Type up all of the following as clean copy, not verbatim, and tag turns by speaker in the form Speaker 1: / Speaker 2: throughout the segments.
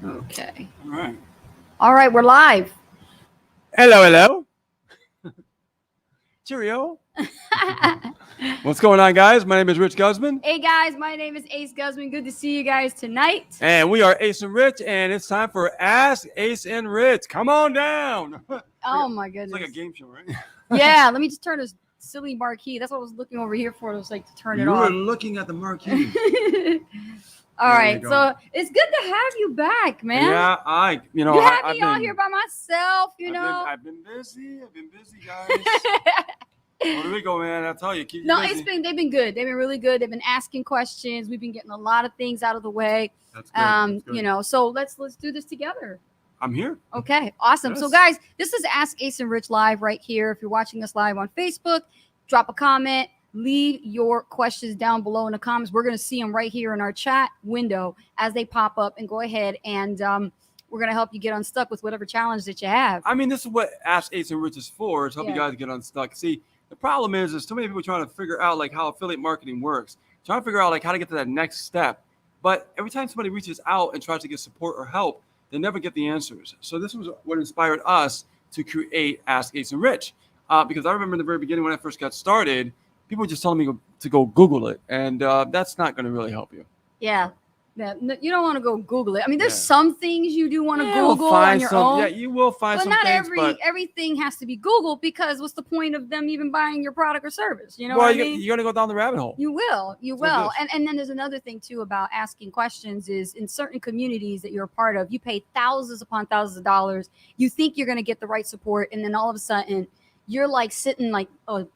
Speaker 1: Okay.
Speaker 2: All right.
Speaker 1: All right, we're live.
Speaker 2: Hello, hello. Cheerio. What's going on, guys? My name is Rich Guzman,
Speaker 1: Hey guys, my name is Ace Guzman. Good to see you guys tonight.
Speaker 2: and we are Ace and Rich, and it's time for Ask Ace and Rich. Come on down.
Speaker 1: Oh my
Speaker 2: It's like a
Speaker 1: goodness.
Speaker 2: game show, right?
Speaker 1: Yeah, let me just turn this silly marquee. That's what I was looking over here for. It was like to turn it
Speaker 2: You were
Speaker 1: off.
Speaker 2: looking at the marquee.
Speaker 1: All
Speaker 2: There
Speaker 1: right,
Speaker 2: you go.
Speaker 1: so it's good to have you back, man.
Speaker 2: Yeah,
Speaker 1: You had me out here by myself, you know.
Speaker 2: I've been busy. I've been busy, guys. Puerto Rico, man. I tell you, keep you
Speaker 1: No,
Speaker 2: busy.
Speaker 1: they've been good. They've been really good. They've been asking questions. We've been getting a lot of things out of the way.
Speaker 2: That's good. That's good.
Speaker 1: You know, so let's do this together.
Speaker 2: I'm here.
Speaker 1: Okay, awesome. So,
Speaker 2: Yes.
Speaker 1: guys, this is Ask Ace and Rich live right here. If you're watching us live on Facebook, drop a comment, leave your questions down below in the comments. We're going to see them right here in our chat window as they pop up, and go ahead and we're going to help you get unstuck with whatever challenge that you have.
Speaker 2: I mean, this is what Ask Ace and Rich is for, is help you
Speaker 1: Yeah.
Speaker 2: guys get unstuck. See, the problem is there's so many people trying to figure out like how affiliate marketing works, trying to figure out like how to get to that next step. But every time somebody reaches out and tries to get support or help, they never get the answers. So this was what inspired us to create Ask Ace and Rich. Because I remember in the very beginning when I first got started, people were just telling me to go Google it. And that's not going to really help you.
Speaker 1: Yeah. Yeah, you don't want to go Google it. I mean, there's
Speaker 2: Yeah.
Speaker 1: some things you do want to
Speaker 2: Yeah, we'll
Speaker 1: Google on your own.
Speaker 2: Yeah, you will find
Speaker 1: But
Speaker 2: some
Speaker 1: not
Speaker 2: things.
Speaker 1: everything has to be Googled, because what's the point of them even buying your product or service? You know
Speaker 2: well,
Speaker 1: what I mean?
Speaker 2: you're going to go down the rabbit hole.
Speaker 1: You will.
Speaker 2: That's what it is.
Speaker 1: And then there's another thing too about asking questions is, in certain communities that you're a part of, you pay thousands upon thousands of dollars. You think you're going to get the right support, and then all of a sudden you're like sitting like a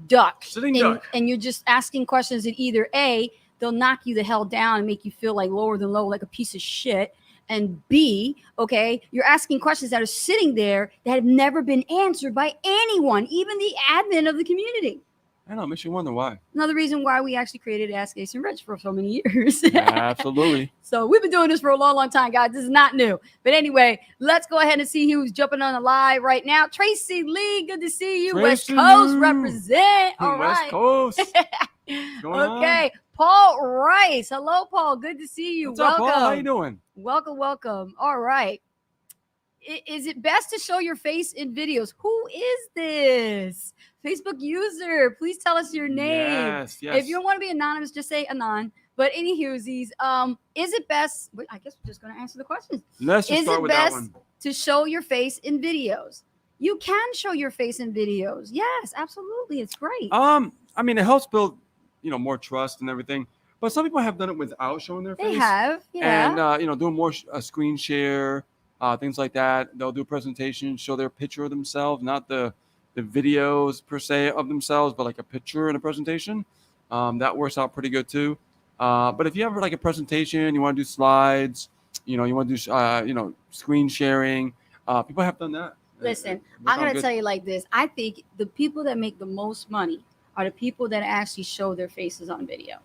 Speaker 1: duck.
Speaker 2: Sitting duck.
Speaker 1: And you're just asking questions that either A, they'll knock you the hell down and make you feel like lower than low, like a piece of shit. And B, okay, you're asking questions that are sitting there that have never been answered by anyone, even the admin of the community.
Speaker 2: I know, it makes you wonder why.
Speaker 1: Another reason why we actually created Ask Ace and Rich for so many years.
Speaker 2: Absolutely.
Speaker 1: So we've been doing this for a long, long time, guys. This is not new. But anyway, let's go ahead and see who's jumping on the live right now. Tracy Lee, good to see you. West
Speaker 2: Tracy
Speaker 1: Coast
Speaker 2: Lee.
Speaker 1: represent. All
Speaker 2: West
Speaker 1: right.
Speaker 2: Coast. Going on?
Speaker 1: Okay. Paul Rice. Hello, Paul. Good to see you.
Speaker 2: What's
Speaker 1: welcome.
Speaker 2: up, Paul? How you doing?
Speaker 1: Welcome. All right. Is it best to show your face in videos? Who is this? Facebook user. Please tell us your name.
Speaker 2: Yes.
Speaker 1: If you don't want to be anonymous, just say anon. But anywho's, is it best? I guess we're just going to answer the questions.
Speaker 2: Let's just
Speaker 1: Is
Speaker 2: start
Speaker 1: it
Speaker 2: with that
Speaker 1: best
Speaker 2: one.
Speaker 1: to show your face in videos? You can show your face in videos. Yes, absolutely. It's great.
Speaker 2: I mean, it helps build, more trust and everything. But some people have done it without showing their face.
Speaker 1: They have, yeah.
Speaker 2: And doing more screen share, things like that. They'll do a presentation, show their picture of themselves, not the videos per se of themselves, but like a picture in a presentation. That works out pretty good too. But if you have like a presentation, you want to do slides, you want to do screen sharing. People have done that.
Speaker 1: Listen, I'm going to tell you like this. I think the people that make the most money are the people that actually show their faces on video.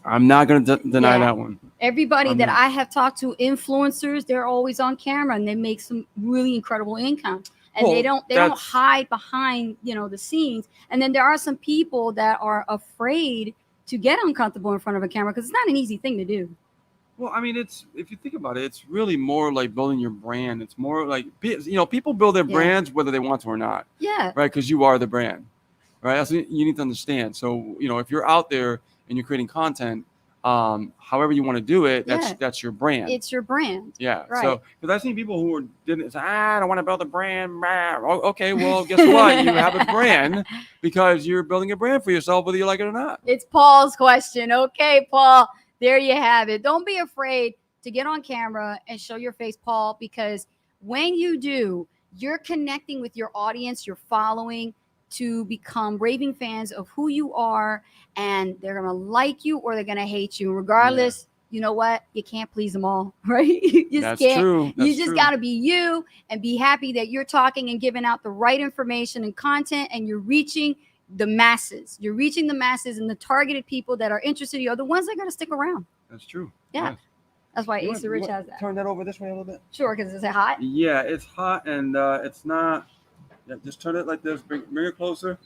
Speaker 2: I'm not going to deny that one.
Speaker 1: Everybody that I have talked to, influencers, they're always on camera and they make some really incredible income. And they don't hide behind, the scenes. And then there are some people that are afraid to get uncomfortable in front of a camera because it's not an easy thing to do.
Speaker 2: Well, I mean, if you think about it, it's really more like building your brand. It's more like, people build their brands whether they want to or not.
Speaker 1: Yeah.
Speaker 2: Right? Because you are the brand. Right? That's what you need to understand. So, if you're out there and you're creating content, however you want to do it, that's your brand.
Speaker 1: It's your brand.
Speaker 2: Yeah.
Speaker 1: Right.
Speaker 2: So, because I've seen people who didn't say, I don't want to build a brand. Okay, well, guess what? You have a brand because you're building a brand for yourself, whether you like it or not.
Speaker 1: It's Paul's question. Okay, Paul, there you have it. Don't be afraid to get on camera and show your face, Paul, because when you do, you're connecting with your audience, your following, to become raving fans of who you are, and they're going to like you or they're going to hate you. Regardless, you know what? You can't please them all, right? You just
Speaker 2: That's
Speaker 1: can't.
Speaker 2: true.
Speaker 1: You just got to be you and be happy that you're talking and giving out the right information and content, and you're reaching the masses. You're reaching the masses, and the targeted people that are interested in you are the ones that are going to stick around.
Speaker 2: That's true.
Speaker 1: Yeah.
Speaker 2: Yes.
Speaker 1: That's why Ace Rich has that.
Speaker 2: Turn that over this way a little bit.
Speaker 1: Sure, because is it hot?
Speaker 2: Yeah, it's hot and it's not. Yeah, just turn it like this. Bring it closer.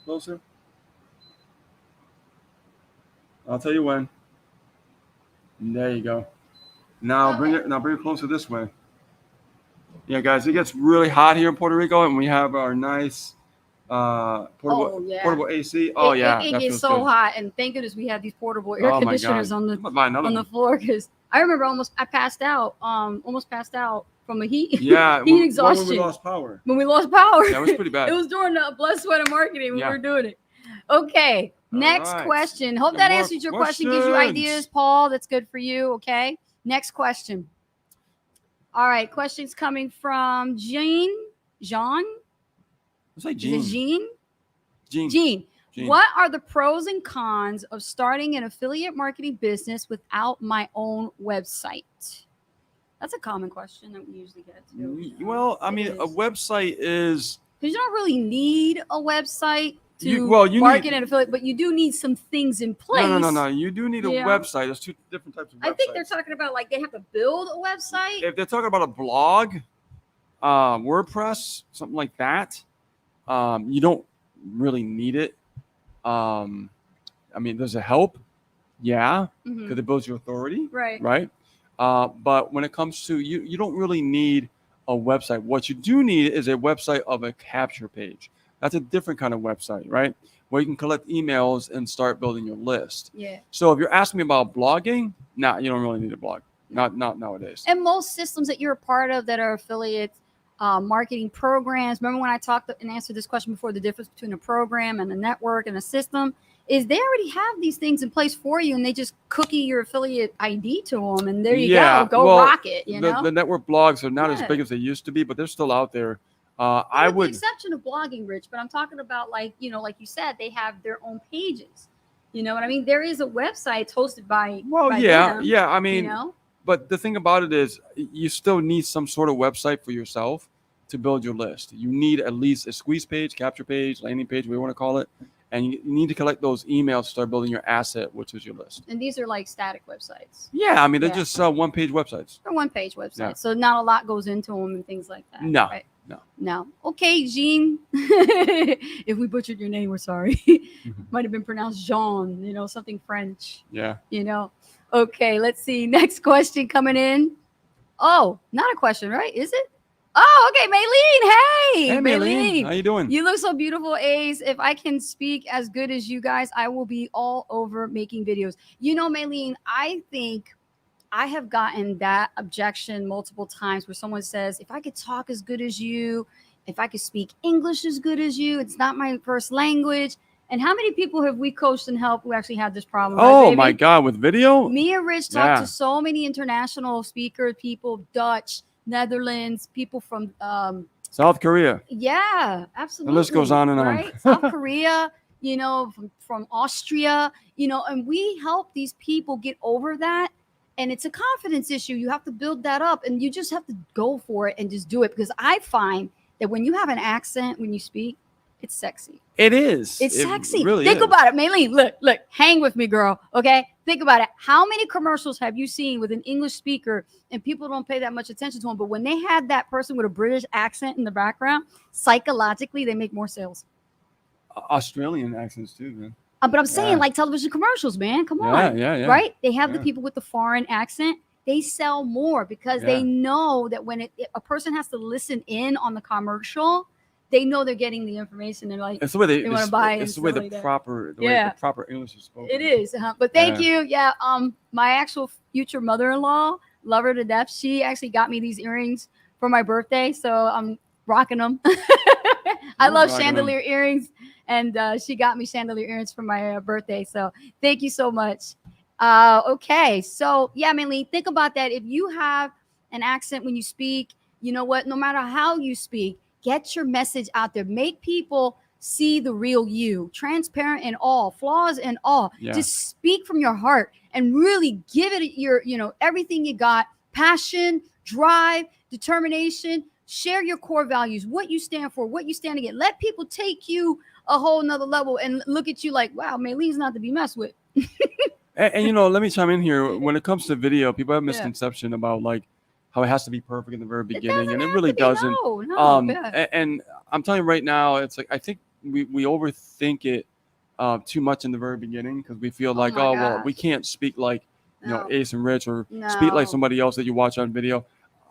Speaker 2: I'll tell you when. There you go. Now bring it closer this way. Yeah, guys, it gets really hot here in Puerto Rico, and we have our nice portable AC. Oh yeah,
Speaker 1: it
Speaker 2: that
Speaker 1: gets
Speaker 2: feels
Speaker 1: so
Speaker 2: good.
Speaker 1: hot, and thank goodness we have these portable air
Speaker 2: Oh my
Speaker 1: conditioners
Speaker 2: God.
Speaker 1: on
Speaker 2: I'm gonna buy another
Speaker 1: the
Speaker 2: one.
Speaker 1: floor. Because I remember I passed out, almost passed out from a heat
Speaker 2: Yeah,
Speaker 1: heat
Speaker 2: when
Speaker 1: exhaustion
Speaker 2: we lost power.
Speaker 1: when we lost power.
Speaker 2: Yeah, it was pretty bad.
Speaker 1: It was during the Blood, Sweat, and Marketing when
Speaker 2: Yeah.
Speaker 1: we were doing it. Okay,
Speaker 2: All
Speaker 1: next
Speaker 2: right.
Speaker 1: question. Hope
Speaker 2: Got
Speaker 1: that
Speaker 2: more
Speaker 1: answers your question, gives you
Speaker 2: questions.
Speaker 1: ideas, Paul. That's good for you. Okay, next question. All right, questions coming from Jean.
Speaker 2: Let's say
Speaker 1: Is it
Speaker 2: Jean.
Speaker 1: Jean?
Speaker 2: Jean.
Speaker 1: What are the pros and cons of starting an affiliate marketing business without my own website? That's a common question that we usually get to.
Speaker 2: Well, I mean, a website is
Speaker 1: because you don't really need a website to
Speaker 2: you
Speaker 1: market
Speaker 2: need,
Speaker 1: and affiliate, but you do need some things in place.
Speaker 2: No. You do need a website. There's two different types of websites.
Speaker 1: I think they're talking about like they have to build a website.
Speaker 2: If they're talking about a blog, WordPress, something like that, you don't really need it. I mean, does it help? Yeah, because it builds your authority. Right. But when it comes to you don't really need a website. What you do need is a website of a capture page. That's a different kind of website, right? Where you can collect emails and start building your list.
Speaker 1: Yeah.
Speaker 2: So if you're asking me about blogging, you don't really need a blog. Not nowadays.
Speaker 1: And most systems that you're a part of that are affiliates, marketing programs. Remember when I talked and answered this question before, the difference between a program and a network and a system is they already have these things in place for you, and they just cookie your affiliate ID to them, and there you go rock it.
Speaker 2: The network blogs are not as big as they used to be, but they're still out there. I would,
Speaker 1: with the exception of blogging, Rich, but I'm talking about like like you said, they have their own pages. You know what I mean? There is a website. It's hosted by them,
Speaker 2: I mean, but the thing about it is, you still need some sort of website for yourself to build your list. You need at least a squeeze page, capture page, landing page, whatever you want to call it. And you need to collect those emails to start building your asset, which is your list.
Speaker 1: And these are like static websites.
Speaker 2: Yeah, I mean, they're just one-page websites.
Speaker 1: They're one-page websites. Yeah. So not a lot goes into them and things like that.
Speaker 2: No,
Speaker 1: right?
Speaker 2: No.
Speaker 1: Okay, Jean. If we butchered your name, we're sorry. Might have been pronounced Jean, something French.
Speaker 2: Yeah.
Speaker 1: Okay, let's see. Next question coming in. Oh, not a question, right? Is it? Oh, okay, Maylene. Hey,
Speaker 2: Maylene. How you doing?
Speaker 1: You look so beautiful, Ace. If I can speak as good as you guys, I will be all over making videos. Maylene, I think I have gotten that objection multiple times where someone says, if I could talk as good as you, if I could speak English as good as you, it's not my first language. And how many people have we coached and helped who actually had this problem?
Speaker 2: Oh, my God, with video?
Speaker 1: Me and Rich talked to so many international speakers, people, Dutch, Netherlands, people from
Speaker 2: South Korea.
Speaker 1: Yeah, absolutely.
Speaker 2: The list goes on and on.
Speaker 1: South Korea, from Austria, and we help these people get over that. And it's a confidence issue. You have to build that up, and you just have to go for it and just do it. Because I find that when you have an accent, when you speak, it's sexy.
Speaker 2: It is.
Speaker 1: It's sexy.
Speaker 2: Really
Speaker 1: Think about it, Maylene. Look, hang with me, girl. Okay? Think about it. How many commercials have you seen with an English speaker and people don't pay that much attention to them? But when they have that person with a British accent in the background, psychologically, they make more sales.
Speaker 2: Australian accents too, man.
Speaker 1: But I'm saying like television commercials, man. Come on.
Speaker 2: Yeah.
Speaker 1: Right? They have the people with the foreign accent. They sell more because they know that when a person has to listen in on the commercial, they know they're getting the information and like
Speaker 2: it's the way they
Speaker 1: want to buy it.
Speaker 2: It's the way the proper English is spoken.
Speaker 1: It is. But thank you. Yeah. My actual future mother-in-law, love her to death. She actually got me these earrings for my birthday, so I'm rocking them. I love chandelier earrings, and she got me chandelier earrings for my birthday. So thank you so much. Okay. So yeah, Maylene, think about that. If you have an accent when you speak, you know what? No matter how you speak, get your message out there. Make people see the real you, transparent and all, flaws and all. Yeah. Just speak from your heart and really give it your, everything you got. Passion, drive, determination. Share your core values, what you stand for, what you stand against. Let people take you a whole nother level and look at you like, wow, Maylene's not to be messed with.
Speaker 2: and let me chime in here. When it comes to video, people have a misconception about like how it has to be perfect in the very beginning, and it really doesn't. And I'm telling you right now, it's like I think we overthink it too much in the very beginning because we feel like, well, we can't speak like
Speaker 1: No.
Speaker 2: Ace and Rich or speak like
Speaker 1: No.
Speaker 2: somebody else that you watch on video.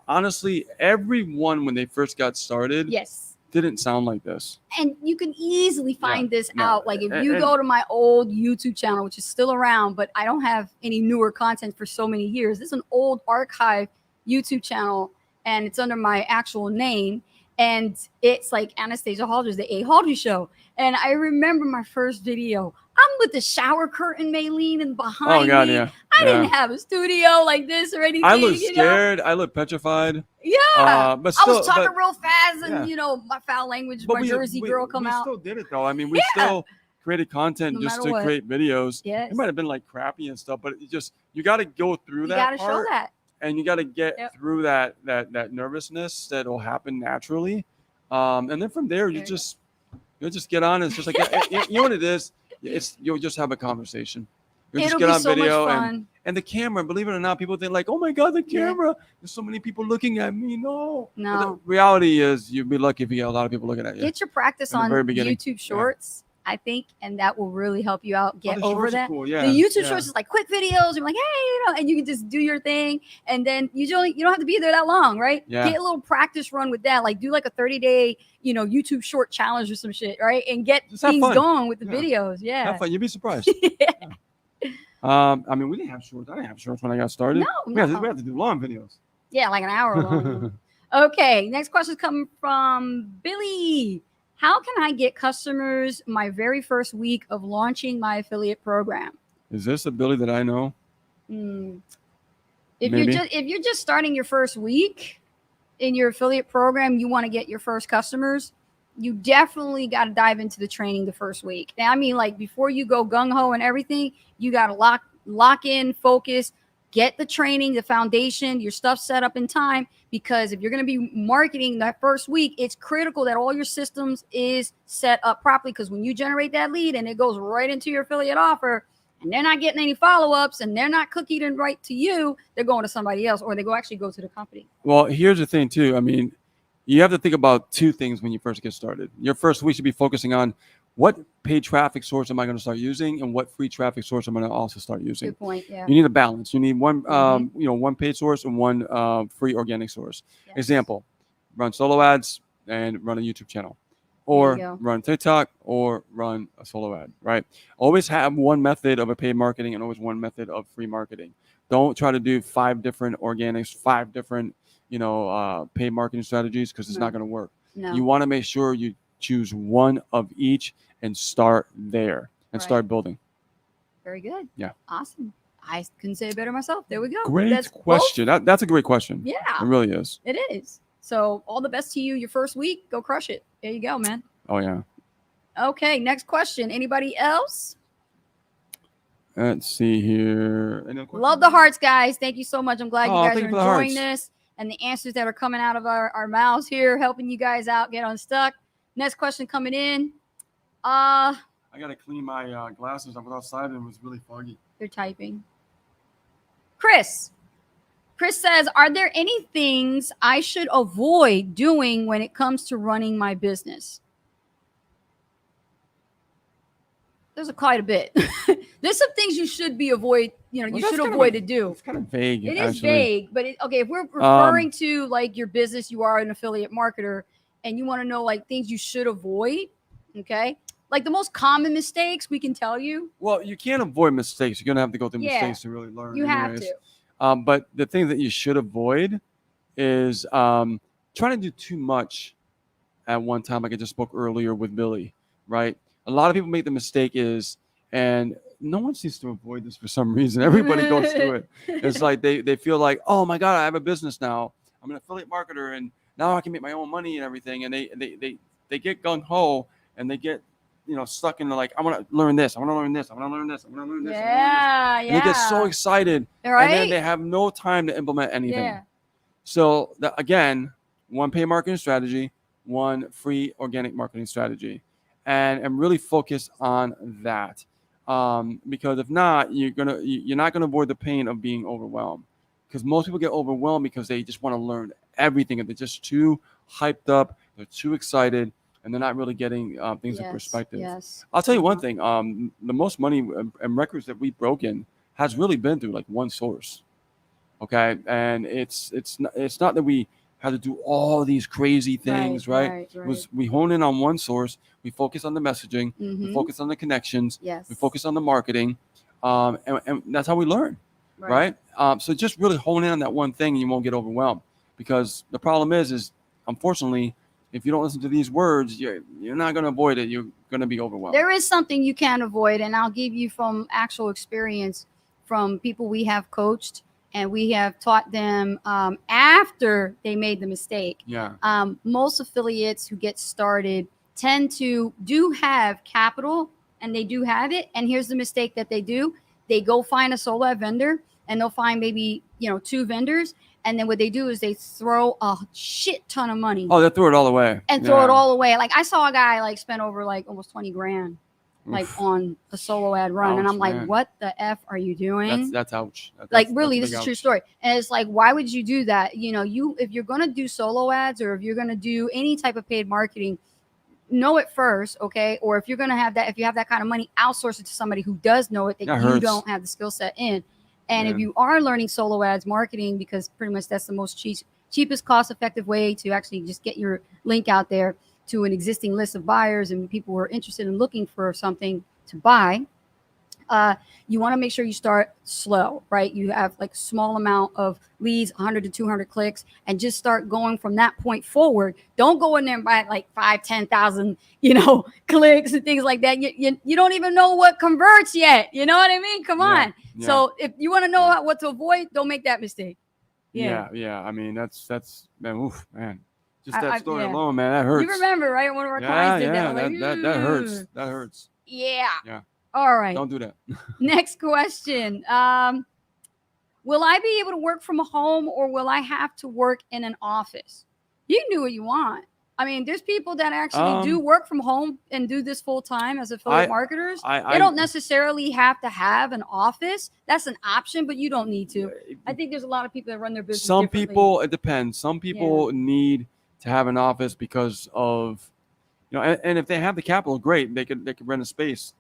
Speaker 2: Honestly, everyone when they first got started
Speaker 1: Yes.
Speaker 2: didn't sound like this.
Speaker 1: And you can easily find this
Speaker 2: no,
Speaker 1: out. Like if you
Speaker 2: and-
Speaker 1: go to my old YouTube channel, which is still around, but I don't have any newer content for so many years. This is an old archive YouTube channel, and it's under my actual name. And it's like Anastasia Haldridge, the A. Haldridge Show. And I remember my first video. I'm with the shower curtain, Maylene, and behind
Speaker 2: God,
Speaker 1: me.
Speaker 2: yeah.
Speaker 1: I didn't have a studio like this or anything.
Speaker 2: I look
Speaker 1: you know?
Speaker 2: scared. I look petrified.
Speaker 1: Yeah.
Speaker 2: But still,
Speaker 1: I was talking real fast, and
Speaker 2: yeah.
Speaker 1: you know, my foul language,
Speaker 2: But
Speaker 1: my Jersey girl come
Speaker 2: we
Speaker 1: out.
Speaker 2: still did it though. I mean, we still created content
Speaker 1: No
Speaker 2: just
Speaker 1: matter
Speaker 2: to
Speaker 1: what.
Speaker 2: create videos.
Speaker 1: Yes.
Speaker 2: It might have been like crappy and stuff, but it just you got to go through
Speaker 1: You
Speaker 2: that
Speaker 1: got to
Speaker 2: part,
Speaker 1: show that.
Speaker 2: and you got to get
Speaker 1: Yep.
Speaker 2: through that nervousness that will happen naturally, and then from there you'll just get on. It's just like you know what it is. You'll just have a conversation. You'll just
Speaker 1: It'll
Speaker 2: get
Speaker 1: be
Speaker 2: on
Speaker 1: so
Speaker 2: video
Speaker 1: much fun.
Speaker 2: and the camera. Believe it or not, people think like, oh my god, the
Speaker 1: Yeah.
Speaker 2: camera. There's so many people looking at me. No. But
Speaker 1: No.
Speaker 2: the reality is, you'd be lucky if you get a lot of people looking at you.
Speaker 1: Get your practice
Speaker 2: In the
Speaker 1: on
Speaker 2: very beginning.
Speaker 1: YouTube Shorts, I think, and that will really help you out get
Speaker 2: the
Speaker 1: over
Speaker 2: shorts are
Speaker 1: that.
Speaker 2: cool, yeah,
Speaker 1: The YouTube
Speaker 2: yeah.
Speaker 1: Shorts is like quick videos. You're like, hey, and you can just do your thing, and then you don't have to be there that long, right?
Speaker 2: Yeah.
Speaker 1: Get a little practice run with that. Like do like a 30-day, YouTube short challenge or some shit, right? And get
Speaker 2: Just have
Speaker 1: things
Speaker 2: fun.
Speaker 1: going with the
Speaker 2: Yeah.
Speaker 1: videos. Yeah.
Speaker 2: Have fun. You'd be surprised.
Speaker 1: Yeah.
Speaker 2: I mean, we didn't have shorts. I didn't have shorts when I got started.
Speaker 1: No,
Speaker 2: we had
Speaker 1: no.
Speaker 2: to do long videos.
Speaker 1: Yeah, like an hour long. Okay, next question is coming from Billy. How can I get customers my very first week of launching my affiliate program?
Speaker 2: Is this a Billy that I know?
Speaker 1: If
Speaker 2: Maybe.
Speaker 1: you're just starting your first week in your affiliate program, you want to get your first customers, you definitely got to dive into the training the first week. Now, I mean, like before you go gung-ho and everything, you got to lock in, focus, get the training, the foundation, your stuff set up in time, because if you're going to be marketing that first week, it's critical that all your systems is set up properly, because when you generate that lead and it goes right into your affiliate offer and they're not getting any follow-ups and they're not cookied and right to you, they're going to somebody else, or they actually go to the company.
Speaker 2: Well, here's the thing too. I mean, you have to think about two things when you first get started. Your first week should be focusing on what paid traffic source am I going to start using, and what free traffic source I'm going to also start using.
Speaker 1: Good point. Yeah.
Speaker 2: You need a balance. You need one, one paid source and one free organic source.
Speaker 1: Yes.
Speaker 2: Example: run solo ads and run a YouTube channel,
Speaker 1: There you
Speaker 2: or
Speaker 1: go.
Speaker 2: run TikTok, or run a solo ad. Right? Always have one method of a paid marketing and always one method of free marketing. Don't try to do 5 different organics, 5 different paid marketing strategies, because it's not going to work.
Speaker 1: No.
Speaker 2: You want to make sure you choose one of each and start there and start building.
Speaker 1: Very good.
Speaker 2: Yeah.
Speaker 1: Awesome. I couldn't say it better myself. There we go.
Speaker 2: Great
Speaker 1: That's
Speaker 2: question. That's a great question.
Speaker 1: Yeah.
Speaker 2: It really is.
Speaker 1: It is. So all the best to you your first week. Go crush it. There you go, man.
Speaker 2: Oh yeah.
Speaker 1: Okay, next question. Anybody else?
Speaker 2: Let's see here. Any other questions?
Speaker 1: Love the hearts, guys. Thank you so much. I'm glad you guys
Speaker 2: thank
Speaker 1: are
Speaker 2: you for the
Speaker 1: enjoying
Speaker 2: hearts.
Speaker 1: this, and the answers that are coming out of our mouths here, helping you guys out get unstuck. Next question coming in.
Speaker 2: I gotta clean my glasses. I was outside and it was really foggy.
Speaker 1: They're typing. Chris says, are there any things I should avoid doing when it comes to running my business? There's quite a bit. There's some things you should be avoid. You should avoid to do.
Speaker 2: It's kind of vague.
Speaker 1: It
Speaker 2: actually.
Speaker 1: is vague, but if we're referring to like your business, you are an affiliate marketer, and you want to know like things you should avoid. Okay, like the most common mistakes we can tell you.
Speaker 2: Well, you can't avoid mistakes. You're gonna have to go through mistakes to really learn.
Speaker 1: You have
Speaker 2: anyways.
Speaker 1: to.
Speaker 2: But the thing that you should avoid is trying to do too much at one time, like I just spoke earlier with Billy, right? A lot of people make the mistake and no one seems to avoid this for some reason. Everybody goes through it. It's like they feel like, oh my God, I have a business now. I'm an affiliate marketer and now I can make my own money and everything. And they get gung-ho and they get stuck in like, I want to learn this. I want to learn this. I want to learn this. I want to learn this.
Speaker 1: Yeah.
Speaker 2: And they get so excited.
Speaker 1: Right?
Speaker 2: And then they have no time to implement anything.
Speaker 1: Yeah.
Speaker 2: So again, one paid marketing strategy, one free organic marketing strategy, and really focus on that. Because if not, you're not gonna avoid the pain of being overwhelmed. Because most people get overwhelmed because they just want to learn everything and they're just too hyped up, they're too excited, and they're not really getting things in perspective.
Speaker 1: Yes.
Speaker 2: I'll tell you one thing. The most money and records that we've broken has really been through like one source. Okay, and it's not that we had to do all these crazy things, right? It was we hone in on one source, we focus on the messaging, we focus on the connections,
Speaker 1: Yes.
Speaker 2: we focus on the marketing, and that's how we learn, right? So just really hone in on that one thing, and you won't get overwhelmed. Because the problem is unfortunately, if you don't listen to these words, you're not going to avoid it. You're going to be overwhelmed.
Speaker 1: There is something you can avoid, and I'll give you from actual experience from people we have coached, and we have taught them after they made the mistake.
Speaker 2: Yeah.
Speaker 1: Most affiliates who get started tend to do have capital, and they do have it. And here's the mistake that they do. They go find a solo ad vendor, and they'll find maybe, 2 vendors. And then what they do is they throw a shit ton of money.
Speaker 2: Oh, they threw it all away.
Speaker 1: And throw it all away. Like I saw a guy like spend over like almost 20 grand like on a solo ad run.
Speaker 2: Ouch,
Speaker 1: and I'm like,
Speaker 2: man.
Speaker 1: What the F are you doing?
Speaker 2: That's ouch.
Speaker 1: Like really, this is a true story. And it's like, why would you do that? If you're gonna do solo ads, or if you're gonna do any type of paid marketing, know it first, okay? Or if you're gonna have that, if you have that kind of money, outsource it to somebody who does know it, that you
Speaker 2: hurts.
Speaker 1: don't have the skill set in. And if you are learning solo ads marketing, because pretty much that's the most cheapest cost-effective way to actually just get your link out there to an existing list of buyers and people who are interested in looking for something to buy, you want to make sure you start slow, right? You have like a small amount of leads, 100 to 200 clicks, and just start going from that point forward. Don't go in there and buy like 5,000, 10,000, clicks and things like that. You don't even know what converts yet. You know what I mean? Come on.
Speaker 2: Yeah.
Speaker 1: So if you want to know what to avoid, don't make that mistake.
Speaker 2: Yeah. I mean, that's man. Oof, man. Just that story alone, man, that hurts.
Speaker 1: You remember, right? One of our clients did that.
Speaker 2: That hurts. That hurts.
Speaker 1: Yeah.
Speaker 2: Yeah.
Speaker 1: All right.
Speaker 2: Don't do that.
Speaker 1: Next question. Will I be able to work from home, or will I have to work in an office? You can do what you want. I mean, there's people that actually do work from home and do this full time as affiliate marketers. They don't necessarily have to have an office. That's an option, but you don't need to. I think there's a lot of people that run their business
Speaker 2: Some
Speaker 1: differently.
Speaker 2: people, it depends. Some people need to have an office because of, and if they have the capital, great. They could rent a space.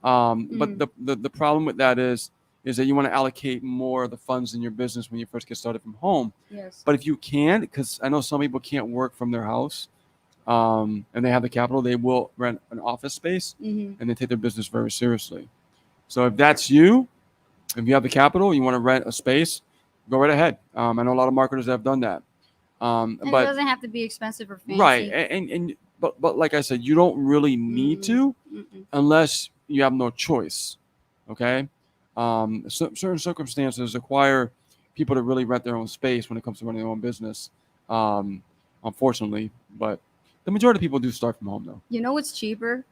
Speaker 2: But the problem with that is that you want to allocate more of the funds in your business when you first get started from home.
Speaker 1: Yes.
Speaker 2: But if you can, because I know some people can't work from their house, and they have the capital, they will rent an office space, and they take their business very seriously. So if that's you, if you have the capital, you want to rent a space, go right ahead. I know a lot of marketers that have done that.
Speaker 1: And it doesn't have to be expensive or fancy.
Speaker 2: Right. But like I said, you don't really need to unless you have no choice. Okay. Certain circumstances require people to really rent their own space when it comes to running their own business. Unfortunately, but the majority of people do start from home though.
Speaker 1: You know what's cheaper?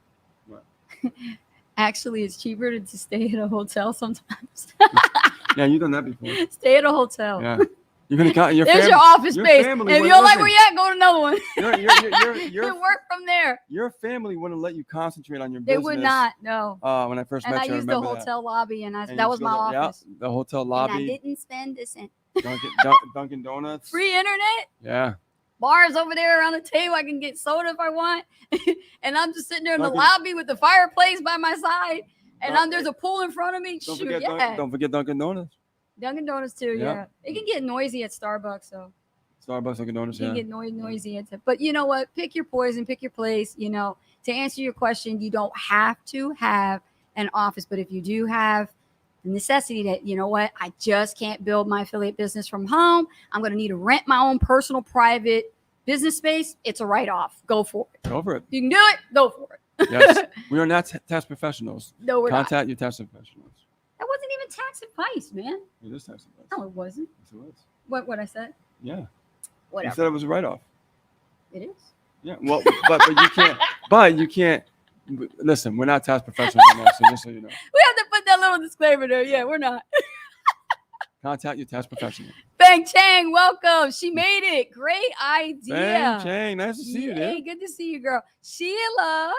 Speaker 2: What?
Speaker 1: Actually, it's cheaper to stay at a hotel sometimes.
Speaker 2: Yeah, you've done that before.
Speaker 1: Stay at a hotel.
Speaker 2: Yeah. You're gonna count your
Speaker 1: There's your office space. If you don't like where you're at, go to another one. You work from there.
Speaker 2: Your family wouldn't let you concentrate on your business.
Speaker 1: They would not. No.
Speaker 2: When I first met you,
Speaker 1: I used the hotel lobby, and that was my office.
Speaker 2: Yeah, the hotel lobby.
Speaker 1: And I didn't spend a cent.
Speaker 2: Dunkin' Donuts.
Speaker 1: Free internet.
Speaker 2: Yeah.
Speaker 1: Bars over there around the table. I can get soda if I want. And I'm just sitting there in the lobby with the fireplace by my side. And there's a pool in front of me.
Speaker 2: Don't forget Dunkin' Donuts.
Speaker 1: Dunkin' Donuts too, yeah. It can get noisy at Starbucks, so.
Speaker 2: Starbucks, Dunkin' Donuts,
Speaker 1: You can get noisy. But you know what? Pick your poison, pick your place. To answer your question, you don't have to have an office. But if you do have the necessity that, I just can't build my affiliate business from home. I'm going to need to rent my own personal private business space. It's a write-off. Go for it.
Speaker 2: Go for it.
Speaker 1: You can do it. Go for it.
Speaker 2: Yes. We are not tax professionals.
Speaker 1: No, we're not.
Speaker 2: Contact your tax professionals.
Speaker 1: That wasn't even tax advice, man.
Speaker 2: It is tax advice.
Speaker 1: No, it wasn't.
Speaker 2: Yes, it was.
Speaker 1: What I said?
Speaker 2: Yeah.
Speaker 1: Whatever.
Speaker 2: You said it was a write-off.
Speaker 1: It is.
Speaker 2: Yeah. Well, but you can't. But you can't. Listen, we're not tax professionals, so just so you know.
Speaker 1: We have to put that little disclaimer there. Yeah, we're not.
Speaker 2: Contact your tax professional.
Speaker 1: Bang Chang, welcome. She made it. Great idea.
Speaker 2: Bang Chang, nice to see you, dude.
Speaker 1: Hey, good to see you, girl. Sheila.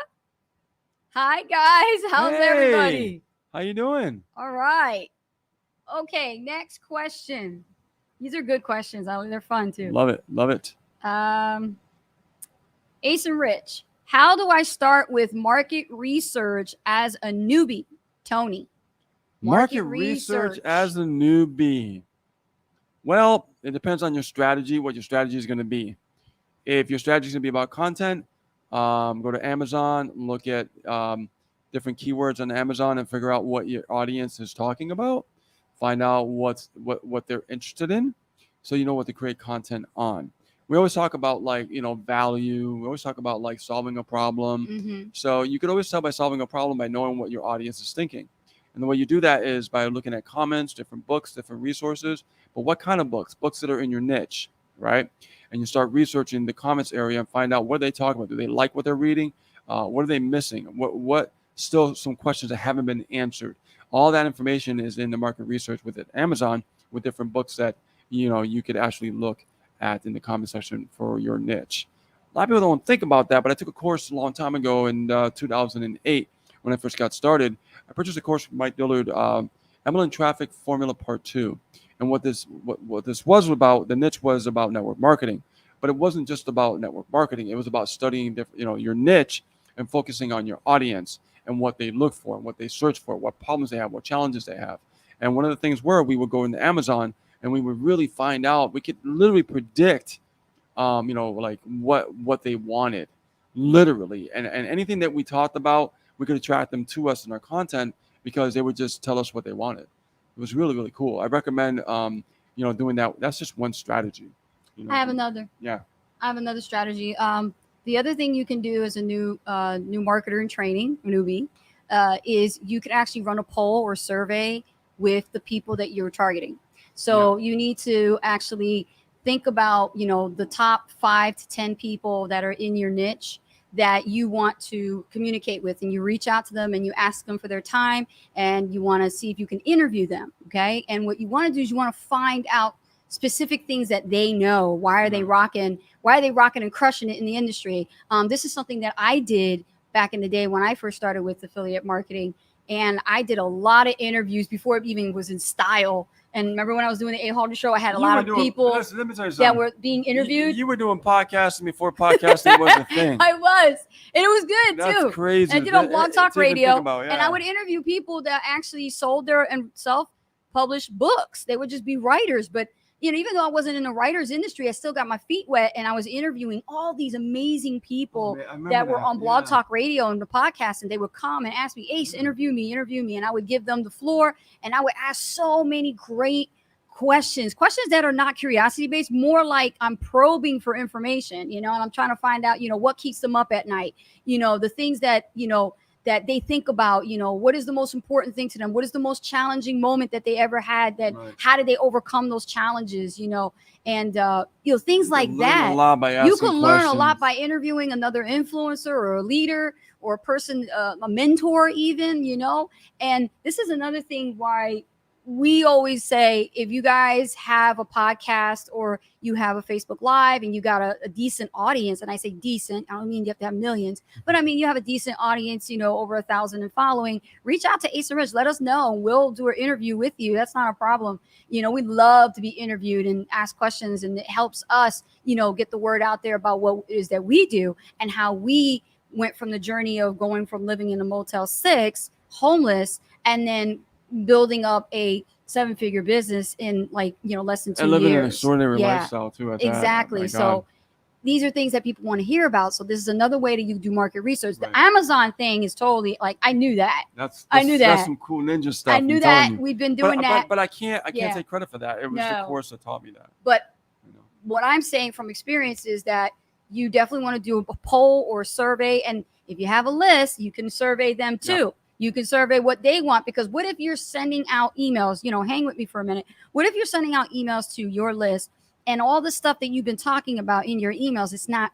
Speaker 1: Hi, guys. How's everybody?
Speaker 2: How you doing?
Speaker 1: All right. Okay, next question. These are good questions. They're fun too.
Speaker 2: Love it. Love it.
Speaker 1: Ace and Rich. How do I start with market research as a newbie? Tony.
Speaker 2: Market research as a newbie. Well, it depends on your strategy, what your strategy is going to be. If your strategy is going to be about content, go to Amazon, look at different keywords on Amazon and figure out what your audience is talking about. Find out what they're interested in, so you know what to create content on. We always talk about value. We always talk about solving a problem.
Speaker 1: Mm-hmm.
Speaker 2: So you could always tell by solving a problem by knowing what your audience is thinking. And the way you do that is by looking at comments, different books, different resources. But what kind of books? Books that are in your niche, right? And you start researching the comments area and find out what they talk about. Do they like what they're reading? What are they missing? What still some questions that haven't been answered? All that information is in the market research with Amazon, with different books that you could actually look at in the comment section for your niche. A lot of people don't think about that, but I took a course a long time ago in 2008 when I first got started. I purchased a course from Mike Dillard, MLM Traffic Formula Part 2. And what this was about, the niche was about network marketing. But it wasn't just about network marketing. It was about studying your niche and focusing on your audience and what they look for and what they search for, what problems they have, what challenges they have. And one of the things we would go into Amazon and we would really find out, we could literally predict, what they wanted, literally. And anything that we talked about, we could attract them to us in our content because they would just tell us what they wanted. It was really, really cool. I recommend, doing that. That's just one strategy.
Speaker 1: I have another.
Speaker 2: Yeah.
Speaker 1: I have another strategy. The other thing you can do as a new marketer in training, newbie, is you can actually run a poll or survey with the people that you're targeting. So you need to actually think about, the top 5 to 10 people that are in your niche that you want to communicate with, and you reach out to them and you ask them for their time and you want to see if you can interview them. Okay. And what you want to do is you want to find out specific things that they know. Why are they rocking? Why are they rocking and crushing it in the industry? This is something that I did back in the day when I first started with affiliate marketing. And I did a lot of interviews before it even was in style. And remember when I was doing the A-Halter show, I had a lot of people that were being interviewed.
Speaker 2: You were doing podcasting before podcasting was a thing.
Speaker 1: I was. And it was good, too.
Speaker 2: That's crazy.
Speaker 1: And I did on Blog Talk Radio.
Speaker 2: About,
Speaker 1: And I would interview people that actually sold their and self-published books. They would just be writers. But, even though I wasn't in the writer's industry, I still got my feet wet. And I was interviewing all these amazing people that were on Blog Talk Radio and the podcast. And they would come and ask me, Ace, interview me. And I would give them the floor. And I would ask so many great questions that are not curiosity based, more like I'm probing for information, and I'm trying to find out, what keeps them up at night, the things that, that they think about, what is the most important thing to them? What is the most challenging moment that they ever had? How did they overcome those challenges? And things like that. You can learn a lot by interviewing another influencer or a leader or a person, a mentor even, and this is another thing why we always say, if you guys have a podcast or you have a Facebook Live and you got a decent audience, and I say decent, I don't mean you have to have millions, but I mean you have a decent audience, over 1,000 and following, reach out to Ace and Rich, let us know, and we'll do an interview with you. That's not a problem. We love to be interviewed and ask questions, and it helps us, get the word out there about what it is that we do and how we went from the journey of going from living in a Motel 6, homeless, and then building up a 7-figure business in less than 2 years.
Speaker 2: And living an extraordinary lifestyle too.
Speaker 1: Exactly. So these are things that people want to hear about. So this is another way that you do market research. The Amazon thing is totally I knew that. I knew that.
Speaker 2: That's some cool ninja stuff.
Speaker 1: I knew that. We've been doing that.
Speaker 2: But I can't take credit for that. It was the course that taught me that.
Speaker 1: But what I'm saying from experience is that you definitely want to do a poll or a survey. And if you have a list, you can survey them too. Yeah. You can survey what they want, because what if you're sending out emails, hang with me for a minute. What if you're sending out emails to your list and all the stuff that you've been talking about in your emails, it's not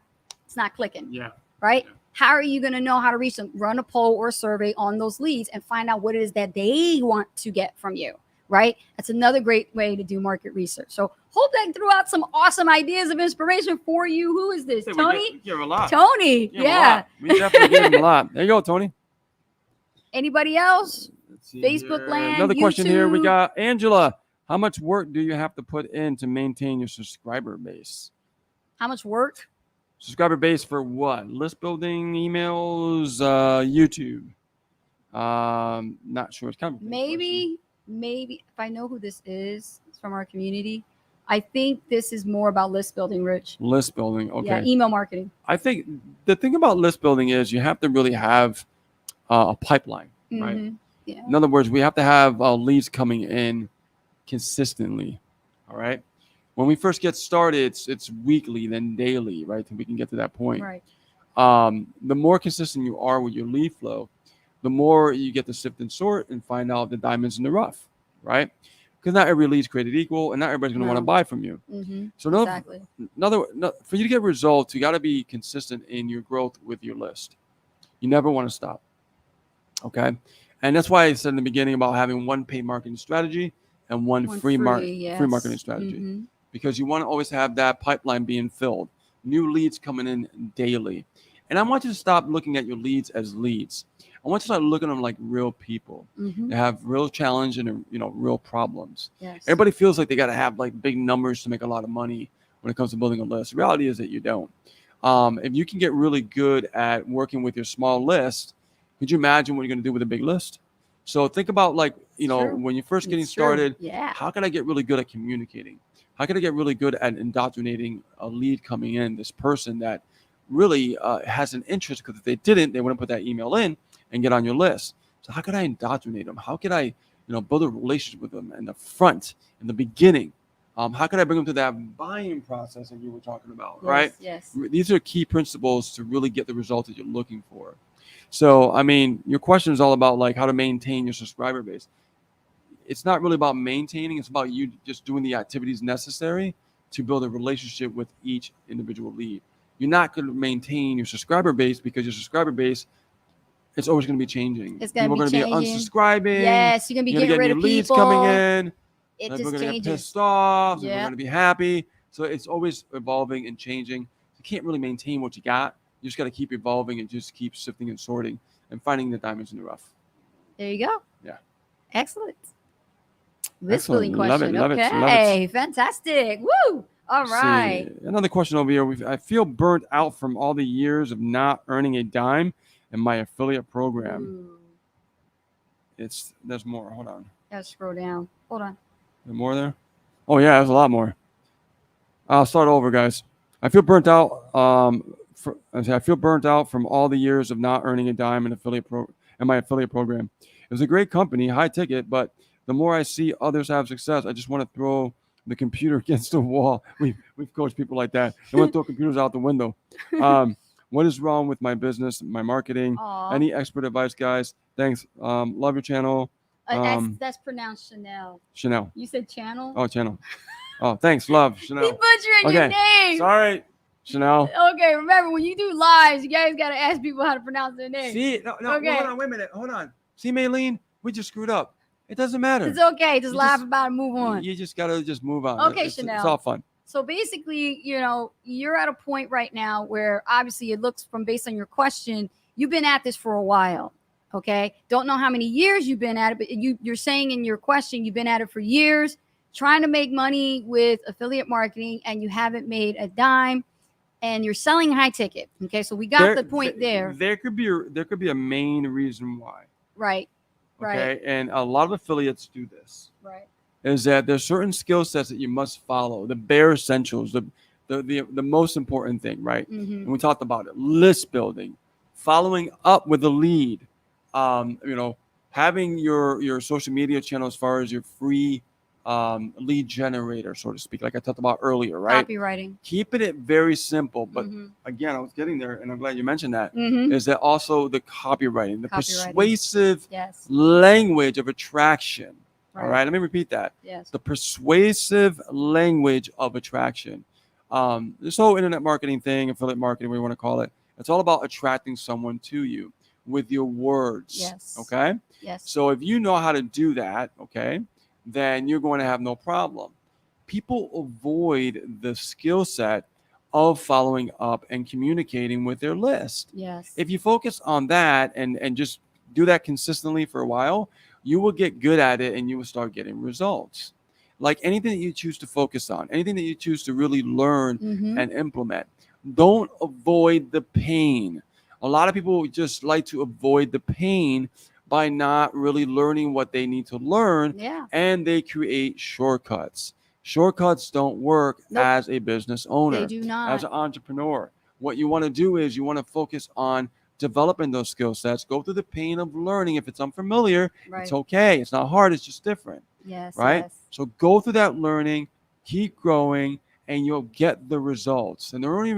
Speaker 1: clicking.
Speaker 2: Yeah.
Speaker 1: Right. Yeah. How are you going to know how to reach them? Run a poll or a survey on those leads and find out what it is that they want to get from you. Right. That's another great way to do market research. So hope that threw out some awesome ideas of inspiration for you. Who is this? Tony?
Speaker 2: We give a lot.
Speaker 1: Tony. Yeah.
Speaker 2: We definitely give him a lot. There you go, Tony.
Speaker 1: Anybody else? Facebook land.
Speaker 2: Another
Speaker 1: YouTube.
Speaker 2: question here. We got Angela. How much work do you have to put in to maintain your subscriber base?
Speaker 1: How much work?
Speaker 2: Subscriber base for what? List building, emails, YouTube. Not sure. It's kind of a big question.
Speaker 1: Maybe if I know who this is, it's from our community. I think this is more about list building, Rich.
Speaker 2: List building.
Speaker 1: Yeah,
Speaker 2: Okay.
Speaker 1: email marketing.
Speaker 2: I think the thing about list building is you have to really have a pipeline, right?
Speaker 1: Mhm. Yeah.
Speaker 2: In other words, we have to have leads coming in consistently. All right. When we first get started, it's weekly, then daily, right? Till we can get to that point.
Speaker 1: Right.
Speaker 2: The more consistent you are with your lead flow, the more you get to sift and sort and find out the diamonds in the rough, right? Because not every lead is created equal, and not everybody's going to want to
Speaker 1: No.
Speaker 2: buy from you. So
Speaker 1: Exactly.
Speaker 2: for you to get results, you got to be consistent in your growth with your list. You never want to stop. Okay. And that's why I said in the beginning about having one paid marketing strategy and one free marketing strategy,
Speaker 1: Mhm.
Speaker 2: because you want to always have that pipeline being filled, new leads coming in daily. And I want you to stop looking at your leads as leads. I want you to start looking at them like real people.
Speaker 1: Mhm.
Speaker 2: They have real challenge and real problems.
Speaker 1: Yes.
Speaker 2: Everybody feels like they got to have like big numbers to make a lot of money when it comes to building a list. The reality is that you don't. If you can get really good at working with your small list, could you imagine what you're going to do with a big list? So think about like,
Speaker 1: True.
Speaker 2: when you're first getting
Speaker 1: It's true.
Speaker 2: started,
Speaker 1: Yeah.
Speaker 2: how can I get really good at communicating? How can I get really good at indoctrinating a lead coming in, this person that really has an interest? Because if they didn't, they wouldn't put that email in and get on your list. So how could I indoctrinate them? How could I, build a relationship with them in the front, in the beginning? How could I bring them to that buying process that you were talking about, right?
Speaker 1: Yes.
Speaker 2: These are key principles to really get the results that you're looking for. So, I mean, your question is all about like how to maintain your subscriber base. It's not really about maintaining. It's about you just doing the activities necessary to build a relationship with each individual lead. You're not going to maintain your subscriber base because your subscriber base, it's always going to be changing.
Speaker 1: It's going to
Speaker 2: People are
Speaker 1: be
Speaker 2: going to be
Speaker 1: changing.
Speaker 2: unsubscribing.
Speaker 1: Yes, you're going to be
Speaker 2: You're going to
Speaker 1: getting
Speaker 2: get
Speaker 1: rid
Speaker 2: new
Speaker 1: of
Speaker 2: leads
Speaker 1: people.
Speaker 2: coming in.
Speaker 1: It
Speaker 2: People
Speaker 1: just
Speaker 2: are going to get
Speaker 1: changes.
Speaker 2: pissed off. People are
Speaker 1: Yeah.
Speaker 2: going to be happy. So it's always evolving and changing. You can't really maintain what you got. You just got to keep evolving and just keep sifting and sorting and finding the diamonds in the rough.
Speaker 1: There you go.
Speaker 2: Yeah.
Speaker 1: Excellent. List
Speaker 2: Excellent.
Speaker 1: building question.
Speaker 2: Love it.
Speaker 1: Okay. Fantastic. Woo. All
Speaker 2: Let's
Speaker 1: right.
Speaker 2: see. Another question over here. I feel burnt out from all the years of not earning a dime in my affiliate program.
Speaker 1: Ooh.
Speaker 2: There's more. Hold on.
Speaker 1: Gotta scroll down. Hold on.
Speaker 2: There's more there? Oh yeah, there's a lot more. I'll start over, guys. I feel burnt out. I feel burnt out from all the years of not earning a dime in my affiliate program. It was a great company, high ticket, but the more I see others have success, I just want to throw the computer against the wall. We've coached people like that. They want to throw computers out the window. What is wrong with my business, my marketing?
Speaker 1: Aw.
Speaker 2: Any expert advice, guys? Thanks. Love your channel.
Speaker 1: That's pronounced Chanel.
Speaker 2: Chanel.
Speaker 1: You said channel?
Speaker 2: Oh, channel. Oh, thanks. Love Chanel.
Speaker 1: He butchering your name.
Speaker 2: Sorry, Chanel.
Speaker 1: Okay, remember when you do lives, you guys gotta ask people how to pronounce their name.
Speaker 2: See, no,
Speaker 1: Okay.
Speaker 2: hold on, wait a minute, hold on. See, Maylene, we just screwed up. It doesn't matter.
Speaker 1: It's okay. Just laugh about it, move on.
Speaker 2: You just gotta move on.
Speaker 1: Okay,
Speaker 2: it's
Speaker 1: Chanel.
Speaker 2: all fun.
Speaker 1: So basically, you're at a point right now where obviously it looks from based on your question, you've been at this for a while. Okay. Don't know how many years you've been at it, but you're saying in your question, you've been at it for years, trying to make money with affiliate marketing, and you haven't made a dime, and you're selling high ticket. Okay. So we got the point there.
Speaker 2: There could be a main reason why.
Speaker 1: Right.
Speaker 2: Okay.
Speaker 1: Right.
Speaker 2: And a lot of affiliates do this.
Speaker 1: Right.
Speaker 2: Is that there's certain skill sets that you must follow, the bare essentials, the most important thing, right?
Speaker 1: Mm-hmm.
Speaker 2: And we talked about it: list building, following up with a lead, having your social media channel as far as your free lead generator, so to speak, like I talked about earlier, right?
Speaker 1: Copywriting.
Speaker 2: Keeping it very simple, but
Speaker 1: Mm-hmm.
Speaker 2: again, I was getting there, and I'm glad you mentioned that.
Speaker 1: Mm-hmm.
Speaker 2: Is that also the copywriting, the persuasive
Speaker 1: Yes.
Speaker 2: language of attraction?
Speaker 1: Right.
Speaker 2: All right, let me repeat that.
Speaker 1: Yes.
Speaker 2: The persuasive language of attraction. This whole internet marketing thing, affiliate marketing, what you want to call it, it's all about attracting someone to you with your words.
Speaker 1: Yes.
Speaker 2: Okay.
Speaker 1: Yes.
Speaker 2: So if you know how to do that, okay, then you're going to have no problem. People avoid the skill set of following up and communicating with their list.
Speaker 1: Yes.
Speaker 2: If you focus on that and just do that consistently for a while, you will get good at it and you will start getting results. Like anything that you choose to focus on, anything that you choose to really learn
Speaker 1: Mm-hmm.
Speaker 2: and implement, don't avoid the pain. A lot of people just like to avoid the pain by not really learning what they need to learn,
Speaker 1: Yeah.
Speaker 2: and they create shortcuts. Shortcuts don't work
Speaker 1: Nope.
Speaker 2: as a business
Speaker 1: They
Speaker 2: owner,
Speaker 1: do
Speaker 2: as
Speaker 1: not.
Speaker 2: an entrepreneur. What you want to do is you want to focus on developing those skill sets, go through the pain of learning. If it's unfamiliar, it's
Speaker 1: Right.
Speaker 2: okay. It's not hard, it's just different,
Speaker 1: Yes.
Speaker 2: right?
Speaker 1: Yes.
Speaker 2: So go through that learning, keep growing, and you'll get the results. And the only